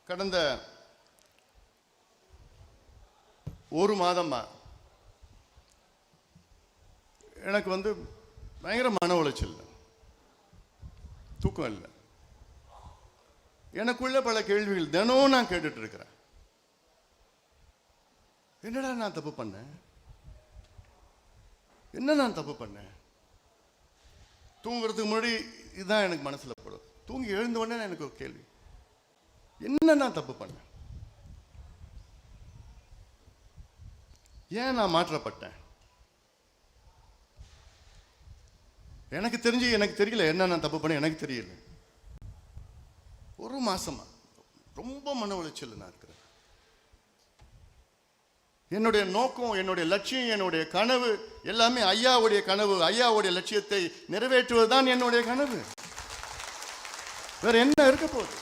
கடந்த ஒரு மாதமா எனக்கு பயங்கர மன உளைச்சல், தூக்கம் இல்லை. எனக்குள்ள பல கேள்விகள் தினம் நான் கேட்டுட்டு இருக்கிறேன். என்னடா நான் தப்பு பண்ணேன்? என்ன நான் தப்பு பண்ணேன்? தூங்குறதுக்கு முன்னாடி இதுதான் எனக்கு மனசுல படும். தூங்கி எழுந்த உடனே எனக்கு ஒரு கேள்வி, என்ன நான் தப்பு பண்ணேன்? ஏன் நான் மாற்றப்பட்டேன்? எனக்கு தெரியல என்ன நான் தப்பு பண்ண. எனக்கு தெரியல. ஒரு மாசமா ரொம்ப மன உளைச்சல் நான் இருக்கிறேன். என்னுடைய நோக்கம், என்னுடைய லட்சியம், என்னுடைய கனவு எல்லாமே ஐயாவுடைய கனவு, ஐயாவுடைய லட்சியத்தை நிறைவேற்றுவதுதான் என்னுடைய கனவு. வேற என்ன இருக்க போகுது?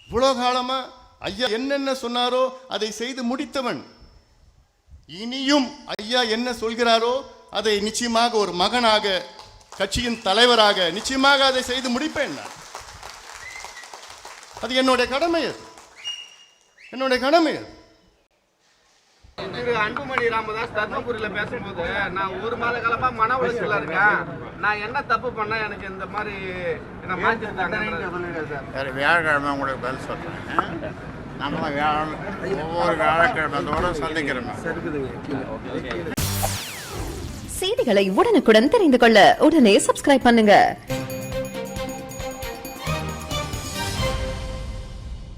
இவ்வளவு காலமா ஐயா என்னென்ன சொன்னாரோ அதை செய்து முடித்தவன். இனியும் ஐயா என்ன சொல்கிறாரோ அதை நிச்சயமாக ஒரு மகனாக, கட்சியின் தலைவராக நிச்சயமாக அதை செய்து முடிப்பேன். அது என்னுடைய கடமை. என்னுடைய கடமை. திரு அன்புமணி ராமதாஸ் தர்மபுரியில் பேசும்போது, நான் ஒரு மாத காலமா மன உளைச்சல இருக்கேன், நான் என்ன தப்பு பண்ண எனக்கு இந்த மாதிரி வியாழக்கிழமை உங்களுக்கு பதில் சொல்றேன். நம்ம ஒவ்வொரு வியாழக்கிழமை சந்திக்கிறோம். செய்திகளை உடனுக்குடன் தெரிந்து கொள்ள உடனே சப்ஸ்கிரைப் பண்ணுங்க.